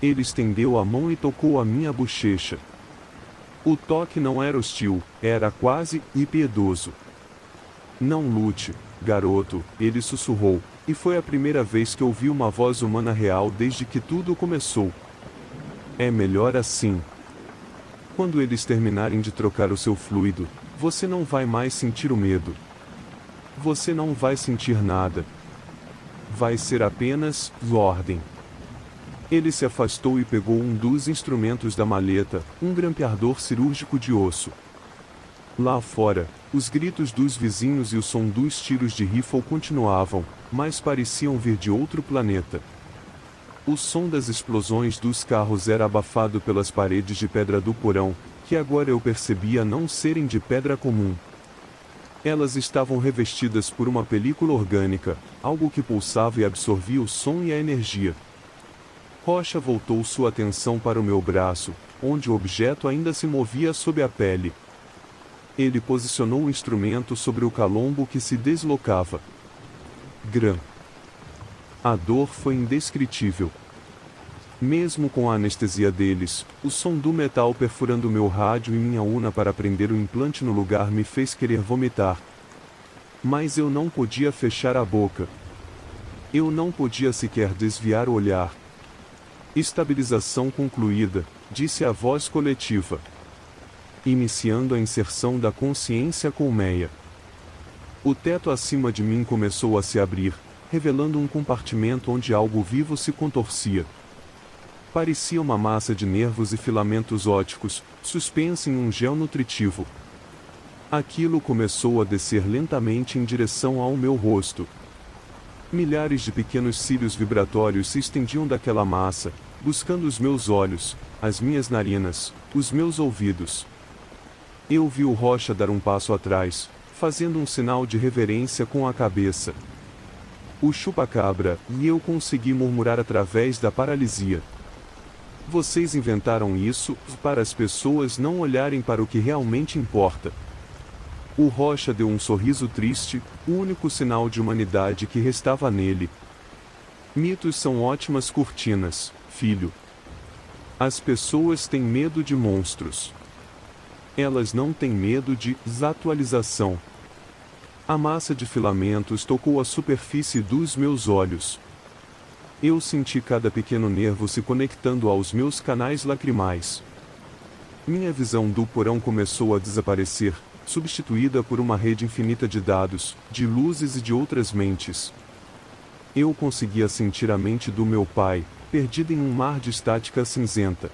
Speaker 1: Ele estendeu a mão e tocou a minha bochecha. O toque não era hostil, era quase impiedoso. Não lute, garoto, ele sussurrou, e foi a primeira vez que ouvi uma voz humana real desde que tudo começou. É melhor assim. Quando eles terminarem de trocar o seu fluido, você não vai mais sentir o medo. Você não vai sentir nada. Vai ser apenas ordem. Ele se afastou e pegou um dos instrumentos da maleta, um grampeador cirúrgico de osso. Lá fora, os gritos dos vizinhos e o som dos tiros de rifle continuavam, mas pareciam vir de outro planeta. O som das explosões dos carros era abafado pelas paredes de pedra do porão, que agora eu percebia não serem de pedra comum. Elas estavam revestidas por uma película orgânica, algo que pulsava e absorvia o som e a energia. Rocha voltou sua atenção para o meu braço, onde o objeto ainda se movia sob a pele. Ele posicionou o instrumento sobre o calombo que se deslocava. A dor foi indescritível. Mesmo com a anestesia deles, o som do metal perfurando meu rádio e minha urna para prender o implante no lugar me fez querer vomitar. Mas eu não podia fechar a boca. Eu não podia sequer desviar o olhar. Estabilização concluída, disse a voz coletiva. Iniciando a inserção da consciência colmeia. O teto acima de mim começou a se abrir, revelando um compartimento onde algo vivo se contorcia. Parecia uma massa de nervos e filamentos ópticos, suspensa em um gel nutritivo. Aquilo começou a descer lentamente em direção ao meu rosto. Milhares de pequenos cílios vibratórios se estendiam daquela massa, buscando os meus olhos, as minhas narinas, os meus ouvidos. Eu vi o Rocha dar um passo atrás, fazendo um sinal de reverência com a cabeça. O chupa-cabra e eu consegui murmurar através da paralisia. Vocês inventaram isso para as pessoas não olharem para o que realmente importa. O Rocha deu um sorriso triste, o único sinal de humanidade que restava nele. Mitos são ótimas cortinas, filho. As pessoas têm medo de monstros. Elas não têm medo de desatualização. A massa de filamentos tocou a superfície dos meus olhos. Eu senti cada pequeno nervo se conectando aos meus canais lacrimais. Minha visão do porão começou a desaparecer, substituída por uma rede infinita de dados, de luzes e de outras mentes. Eu conseguia sentir a mente do meu pai, perdida em um mar de estática cinzenta.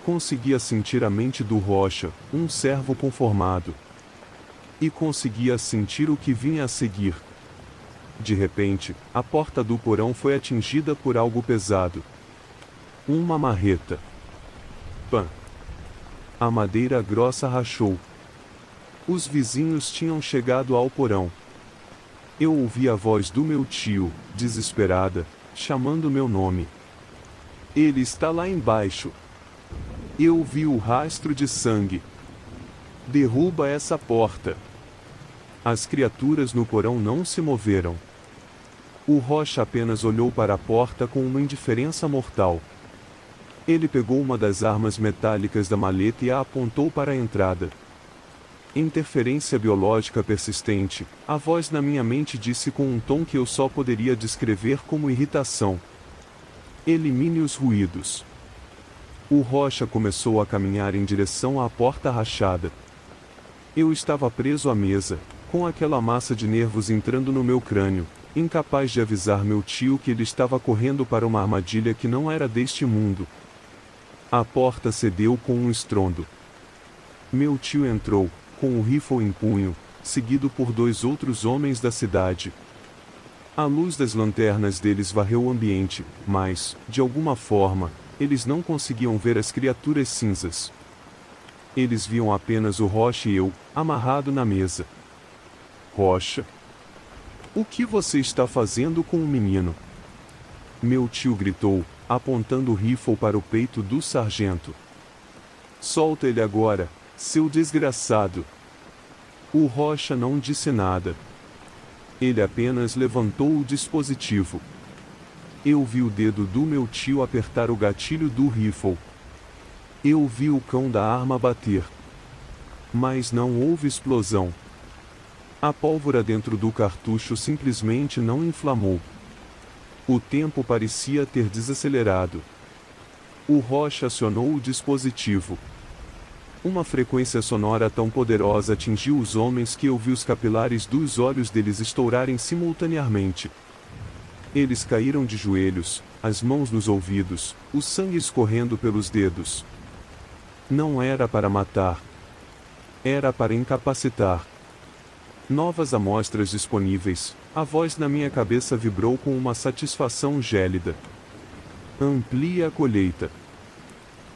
Speaker 1: Conseguia sentir a mente do Rocha, um servo conformado. E conseguia sentir o que vinha a seguir. De repente, a porta do porão foi atingida por algo pesado. Uma marreta. Pã! A madeira grossa rachou. Os vizinhos tinham chegado ao porão. Eu ouvi a voz do meu tio, desesperada, chamando meu nome. Ele está lá embaixo. Eu vi o rastro de sangue. Derruba essa porta. As criaturas no porão não se moveram. O Rocha apenas olhou para a porta com uma indiferença mortal. Ele pegou uma das armas metálicas da maleta e a apontou para a entrada. Interferência biológica persistente, a voz na minha mente disse com um tom que eu só poderia descrever como irritação. Elimine os ruídos. O Rocha começou a caminhar em direção à porta rachada. Eu estava preso à mesa, com aquela massa de nervos entrando no meu crânio, incapaz de avisar meu tio que ele estava correndo para uma armadilha que não era deste mundo. A porta cedeu com um estrondo. Meu tio entrou, com o rifle em punho, seguido por 2 outros homens da cidade. A luz das lanternas deles varreu o ambiente, mas, de alguma forma, eles não conseguiam ver as criaturas cinzas. Eles viam apenas o Rocha e eu, amarrado na mesa. Rocha? O que você está fazendo com o menino? Meu tio gritou, apontando o rifle para o peito do sargento. Solta ele agora, seu desgraçado. O Rocha não disse nada. Ele apenas levantou o dispositivo. Eu vi o dedo do meu tio apertar o gatilho do rifle. Eu vi o cão da arma bater. Mas não houve explosão. A pólvora dentro do cartucho simplesmente não inflamou. O tempo parecia ter desacelerado. O Rocha acionou o dispositivo. Uma frequência sonora tão poderosa atingiu os homens que eu vi os capilares dos olhos deles estourarem simultaneamente. Eles caíram de joelhos, as mãos nos ouvidos, o sangue escorrendo pelos dedos. Não era para matar. Era para incapacitar. Novas amostras disponíveis, a voz na minha cabeça vibrou com uma satisfação gélida. Amplie a colheita.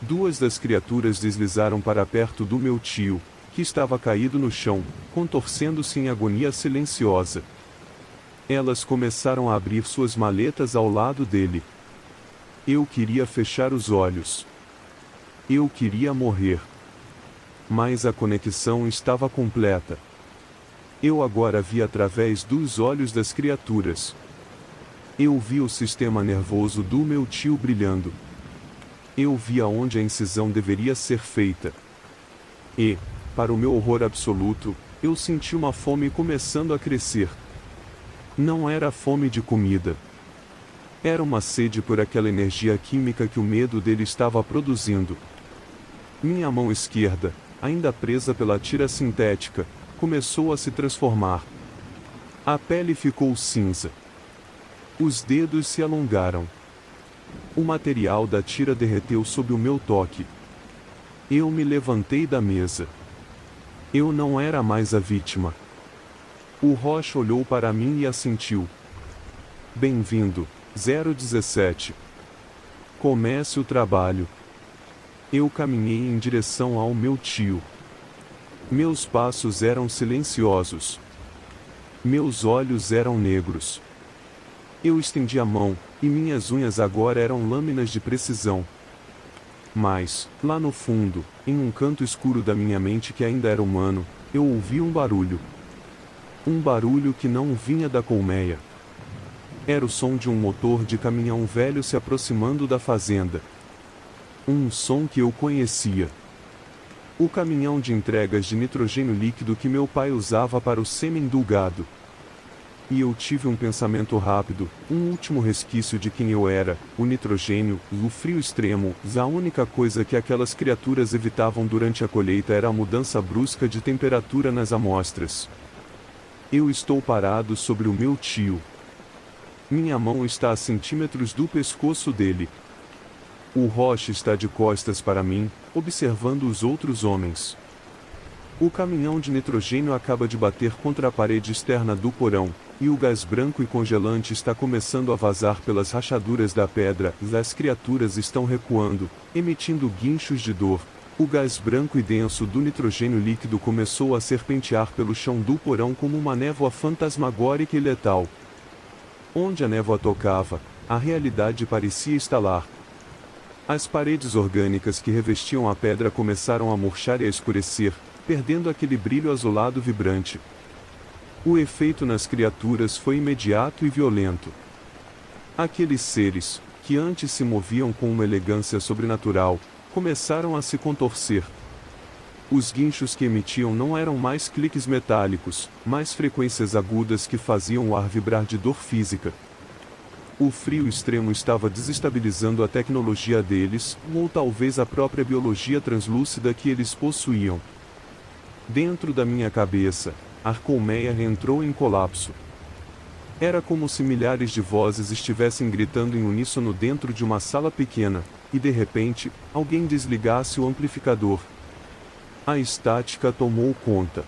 Speaker 1: 2 das criaturas deslizaram para perto do meu tio, que estava caído no chão, contorcendo-se em agonia silenciosa. Elas começaram a abrir suas maletas ao lado dele. Eu queria fechar os olhos. Eu queria morrer. Mas a conexão estava completa. Eu agora vi através dos olhos das criaturas. Eu vi o sistema nervoso do meu tio brilhando. Eu vi aonde a incisão deveria ser feita. E, para o meu horror absoluto, eu senti uma fome começando a crescer. Não era fome de comida. Era uma sede por aquela energia química que o medo dele estava produzindo. Minha mão esquerda, ainda presa pela tira sintética, começou a se transformar. A pele ficou cinza. Os dedos se alongaram. O material da tira derreteu sob o meu toque. Eu me levantei da mesa. Eu não era mais a vítima. O Rocha olhou para mim e assentiu. Bem-vindo, 017. Comece o trabalho. Eu caminhei em direção ao meu tio. Meus passos eram silenciosos. Meus olhos eram negros. Eu estendi a mão, e minhas unhas agora eram lâminas de precisão. Mas, lá no fundo, em um canto escuro da minha mente que ainda era humano, eu ouvi um barulho. Um barulho que não vinha da colmeia. Era o som de um motor de caminhão velho se aproximando da fazenda. Um som que eu conhecia. O caminhão de entregas de nitrogênio líquido que meu pai usava para o sêmen do gado. E eu tive um pensamento rápido, um último resquício de quem eu era, o nitrogênio, o frio extremo. A única coisa que aquelas criaturas evitavam durante a colheita era a mudança brusca de temperatura nas amostras. Eu estou parado sobre o meu tio. Minha mão está a centímetros do pescoço dele. O Rocha está de costas para mim, observando os outros homens. O caminhão de nitrogênio acaba de bater contra a parede externa do porão, e o gás branco e congelante está começando a vazar pelas rachaduras da pedra. As criaturas estão recuando, emitindo guinchos de dor. O gás branco e denso do nitrogênio líquido começou a serpentear pelo chão do porão como uma névoa fantasmagórica e letal. Onde a névoa tocava, a realidade parecia estalar. As paredes orgânicas que revestiam a pedra começaram a murchar e a escurecer, perdendo aquele brilho azulado vibrante. O efeito nas criaturas foi imediato e violento. Aqueles seres, que antes se moviam com uma elegância sobrenatural, começaram a se contorcer. Os guinchos que emitiam não eram mais cliques metálicos, mas frequências agudas que faziam o ar vibrar de dor física. O frio extremo estava desestabilizando a tecnologia deles, ou talvez a própria biologia translúcida que eles possuíam. Dentro da minha cabeça, a colmeia entrou em colapso. Era como se milhares de vozes estivessem gritando em uníssono dentro de uma sala pequena, e de repente, alguém desligasse o amplificador. A estática tomou conta.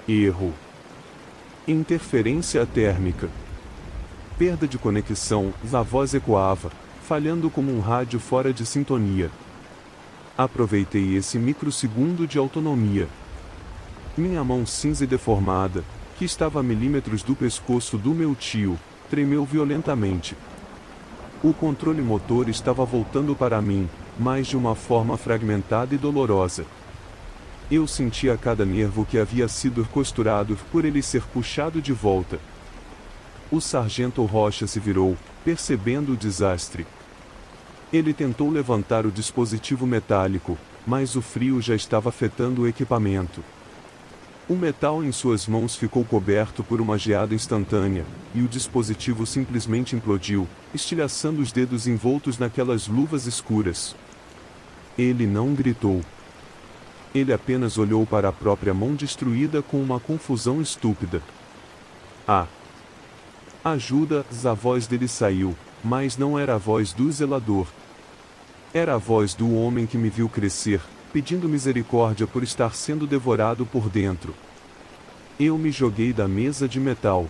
Speaker 1: Erro. Interferência térmica. Perda de conexão. A voz ecoava, falhando como um rádio fora de sintonia. Aproveitei esse microsegundo de autonomia. Minha mão cinza e deformada, que estava a milímetros do pescoço do meu tio, tremeu violentamente. O controle motor estava voltando para mim, mas de uma forma fragmentada e dolorosa. Eu sentia cada nervo que havia sido costurado por ele ser puxado de volta. O sargento Rocha se virou, percebendo o desastre. Ele tentou levantar o dispositivo metálico, mas o frio já estava afetando o equipamento. O metal em suas mãos ficou coberto por uma geada instantânea, e o dispositivo simplesmente implodiu, estilhaçando os dedos envoltos naquelas luvas escuras. Ele não gritou. Ele apenas olhou para a própria mão destruída com uma confusão estúpida. Ah! Ajuda! A voz dele saiu, mas não era a voz do zelador. Era a voz do homem que me viu crescer, pedindo misericórdia por estar sendo devorado por dentro. Eu me joguei da mesa de metal.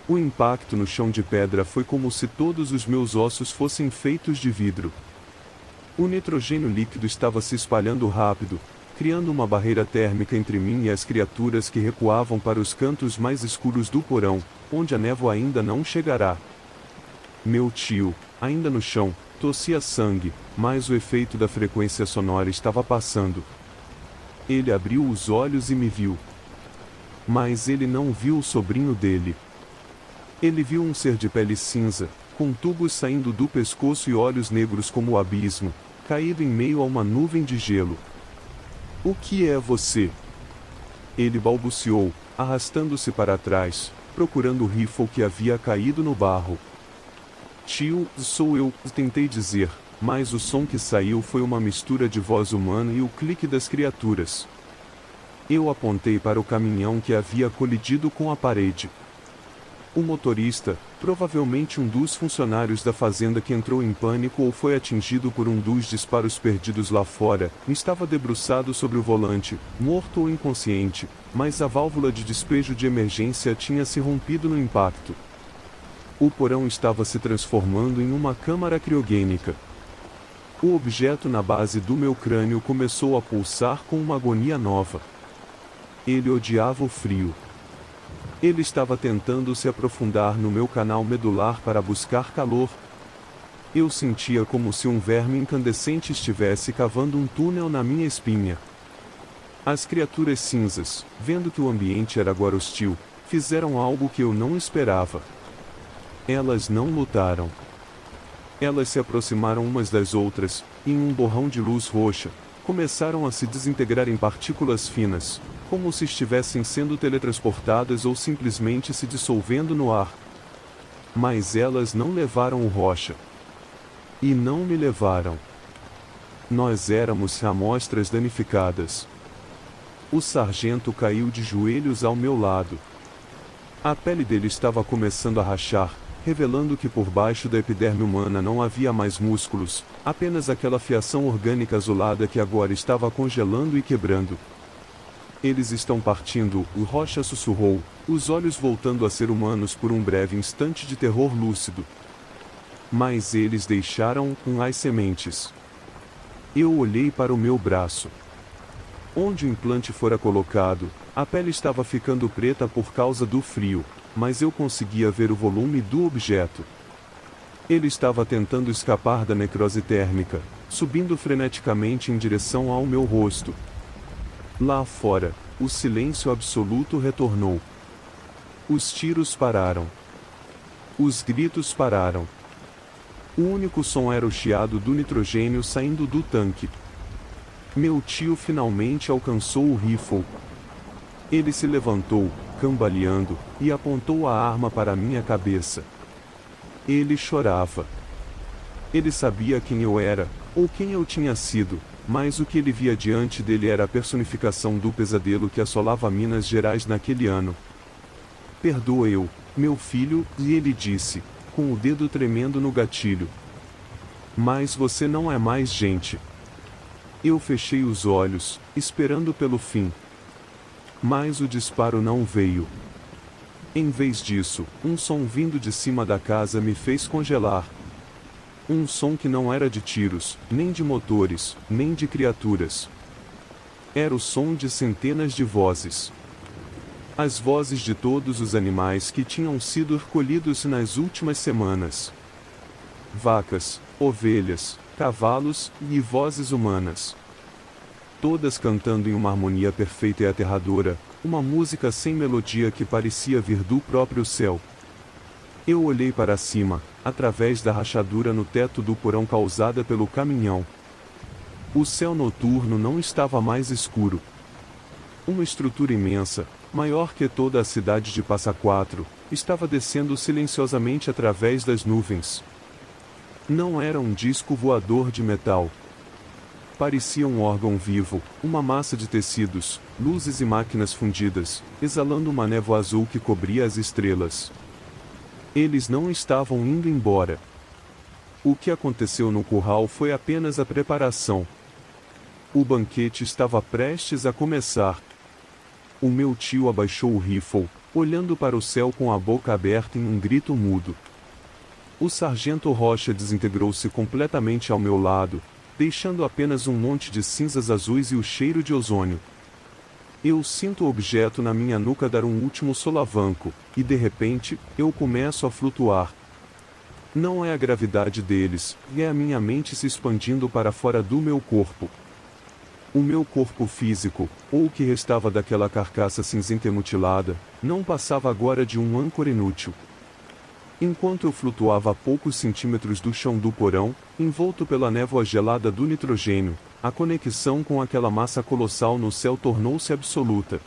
Speaker 1: O impacto no chão de pedra foi como se todos os meus ossos fossem feitos de vidro. O nitrogênio líquido estava se espalhando rápido, criando uma barreira térmica entre mim e as criaturas que recuavam para os cantos mais escuros do porão, onde a névoa ainda não chegará. Meu tio, ainda no chão, tossia sangue, mas o efeito da frequência sonora estava passando. Ele abriu os olhos e me viu. Mas ele não viu o sobrinho dele. Ele viu um ser de pele cinza, com tubos saindo do pescoço e olhos negros como o abismo, caído em meio a uma nuvem de gelo. O que é você? Ele balbuciou, arrastando-se para trás, procurando o rifle que havia caído no barro. Tio, sou eu, tentei dizer, mas o som que saiu foi uma mistura de voz humana e o clique das criaturas. Eu apontei para o caminhão que havia colidido com a parede. O motorista, provavelmente um dos funcionários da fazenda que entrou em pânico ou foi atingido por um dos disparos perdidos lá fora, estava debruçado sobre o volante, morto ou inconsciente, mas a válvula de despejo de emergência tinha se rompido no impacto. O porão estava se transformando em uma câmara criogênica. O objeto na base do meu crânio começou a pulsar com uma agonia nova. Ele odiava o frio. Ele estava tentando se aprofundar no meu canal medular para buscar calor. Eu sentia como se um verme incandescente estivesse cavando um túnel na minha espinha. As criaturas cinzas, vendo que o ambiente era agora hostil, fizeram algo que eu não esperava. Elas não lutaram. Elas se aproximaram umas das outras, e em um borrão de luz roxa, começaram a se desintegrar em partículas finas, como se estivessem sendo teletransportadas ou simplesmente se dissolvendo no ar. Mas elas não levaram o Rocha. E não me levaram. Nós éramos amostras danificadas. O sargento caiu de joelhos ao meu lado. A pele dele estava começando a rachar, revelando que por baixo da epiderme humana não havia mais músculos, apenas aquela fiação orgânica azulada que agora estava congelando e quebrando. Eles estão partindo, o Rocha sussurrou, os olhos voltando a ser humanos por um breve instante de terror lúcido. Mas eles deixaram as sementes. Eu olhei para o meu braço. Onde o implante fora colocado, a pele estava ficando preta por causa do frio, mas eu conseguia ver o volume do objeto. Ele estava tentando escapar da necrose térmica, subindo freneticamente em direção ao meu rosto. Lá fora, o silêncio absoluto retornou. Os tiros pararam. Os gritos pararam. O único som era o chiado do nitrogênio saindo do tanque. Meu tio finalmente alcançou o rifle. Ele se levantou, cambaleando, e apontou a arma para minha cabeça. Ele chorava. Ele sabia quem eu era, ou quem eu tinha sido, mas o que ele via diante dele era a personificação do pesadelo que assolava Minas Gerais naquele ano. Perdoa eu, meu filho, e ele disse, com o dedo tremendo no gatilho. Mas você não é mais gente. Eu fechei os olhos, esperando pelo fim. Mas o disparo não veio. Em vez disso, um som vindo de cima da casa me fez congelar. Um som que não era de tiros, nem de motores, nem de criaturas. Era o som de centenas de vozes. As vozes de todos os animais que tinham sido recolhidos nas últimas semanas. Vacas, ovelhas, cavalos e vozes humanas. Todas cantando em uma harmonia perfeita e aterradora, uma música sem melodia que parecia vir do próprio céu. Eu olhei para cima, através da rachadura no teto do porão causada pelo caminhão. O céu noturno não estava mais escuro. Uma estrutura imensa, maior que toda a cidade de Passa Quatro, estava descendo silenciosamente através das nuvens. Não era um disco voador de metal. Parecia um órgão vivo, uma massa de tecidos, luzes e máquinas fundidas, exalando uma névoa azul que cobria as estrelas. Eles não estavam indo embora. O que aconteceu no curral foi apenas a preparação. O banquete estava prestes a começar. O meu tio abaixou o rifle, olhando para o céu com a boca aberta em um grito mudo. O sargento Rocha desintegrou-se completamente ao meu lado, deixando apenas um monte de cinzas azuis e o cheiro de ozônio. Eu sinto o objeto na minha nuca dar um último solavanco, e de repente, eu começo a flutuar. Não é a gravidade deles, é a minha mente se expandindo para fora do meu corpo. O meu corpo físico, ou o que restava daquela carcaça cinzenta e mutilada, não passava agora de um âncora inútil. Enquanto eu flutuava a poucos centímetros do chão do porão, envolto pela névoa gelada do nitrogênio, a conexão com aquela massa colossal no céu tornou-se absoluta.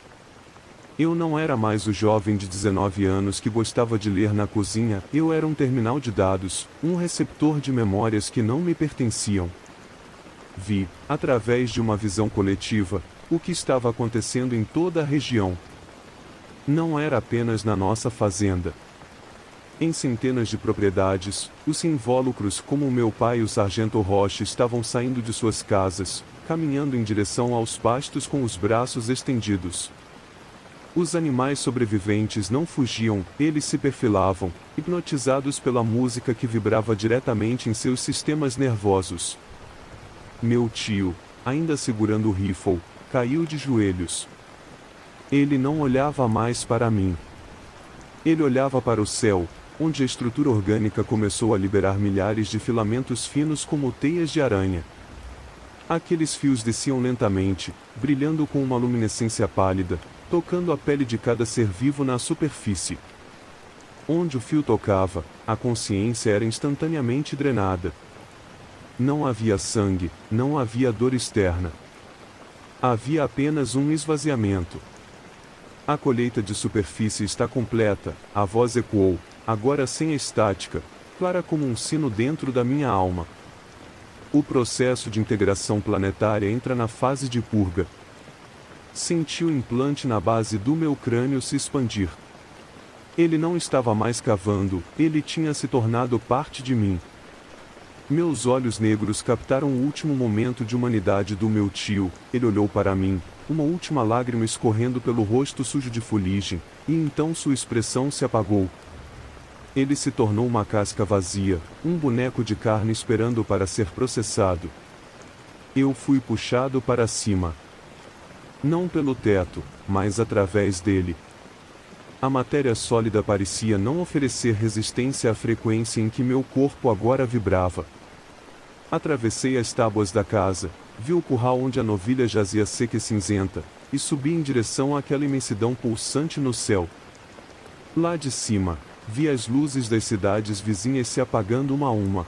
Speaker 1: Eu não era mais o jovem de 19 anos que gostava de ler na cozinha, eu era um terminal de dados, um receptor de memórias que não me pertenciam. Vi, através de uma visão coletiva, o que estava acontecendo em toda a região. Não era apenas na nossa fazenda. Em centenas de propriedades, os invólucros como o meu pai e o sargento Rocha estavam saindo de suas casas, caminhando em direção aos pastos com os braços estendidos. Os animais sobreviventes não fugiam, eles se perfilavam, hipnotizados pela música que vibrava diretamente em seus sistemas nervosos. Meu tio, ainda segurando o rifle, caiu de joelhos. Ele não olhava mais para mim. Ele olhava para o céu, onde a estrutura orgânica começou a liberar milhares de filamentos finos como teias de aranha. Aqueles fios desciam lentamente, brilhando com uma luminescência pálida, tocando a pele de cada ser vivo na superfície. Onde o fio tocava, a consciência era instantaneamente drenada. Não havia sangue, não havia dor externa. Havia apenas um esvaziamento. A colheita de superfície está completa, a voz ecoou, agora sem a estática, clara como um sino dentro da minha alma. O processo de integração planetária entra na fase de purga. Senti o implante na base do meu crânio se expandir. Ele não estava mais cavando, ele tinha se tornado parte de mim. Meus olhos negros captaram o último momento de humanidade do meu tio, ele olhou para mim, uma última lágrima escorrendo pelo rosto sujo de fuligem, e então sua expressão se apagou. Ele se tornou uma casca vazia, um boneco de carne esperando para ser processado. Eu fui puxado para cima. Não pelo teto, mas através dele. A matéria sólida parecia não oferecer resistência à frequência em que meu corpo agora vibrava. Atravessei as tábuas da casa, vi o curral onde a novilha jazia seca e cinzenta, e subi em direção àquela imensidão pulsante no céu. Lá de cima, vi as luzes das cidades vizinhas se apagando uma a uma.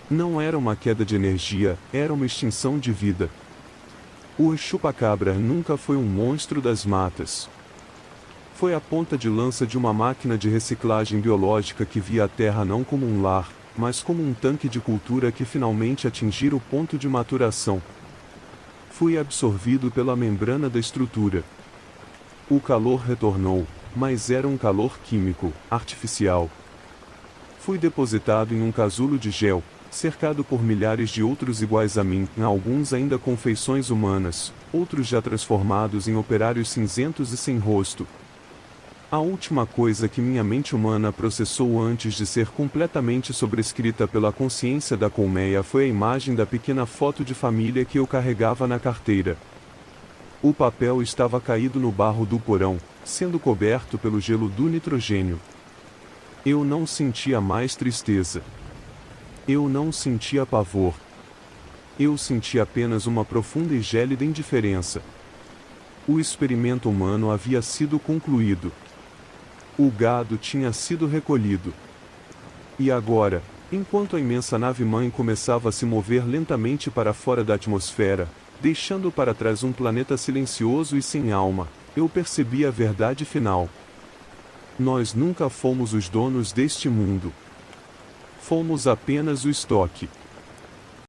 Speaker 1: Não era uma queda de energia, era uma extinção de vida. O chupacabra nunca foi um monstro das matas. Foi a ponta de lança de uma máquina de reciclagem biológica que via a Terra não como um lar, mas como um tanque de cultura que finalmente atingira o ponto de maturação. Fui absorvido pela membrana da estrutura. O calor retornou, mas era um calor químico, artificial. Fui depositado em um casulo de gel, cercado por milhares de outros iguais a mim, alguns ainda com feições humanas, outros já transformados em operários cinzentos e sem rosto. A última coisa que minha mente humana processou antes de ser completamente sobrescrita pela consciência da colmeia foi a imagem da pequena foto de família que eu carregava na carteira. O papel estava caído no barro do porão, sendo coberto pelo gelo do nitrogênio. Eu não sentia mais tristeza. Eu não sentia pavor. Eu sentia apenas uma profunda e gélida indiferença. O experimento humano havia sido concluído. O gado tinha sido recolhido. E agora, enquanto a imensa nave-mãe começava a se mover lentamente para fora da atmosfera, deixando para trás um planeta silencioso e sem alma, eu percebi a verdade final. Nós nunca fomos os donos deste mundo. Fomos apenas o estoque.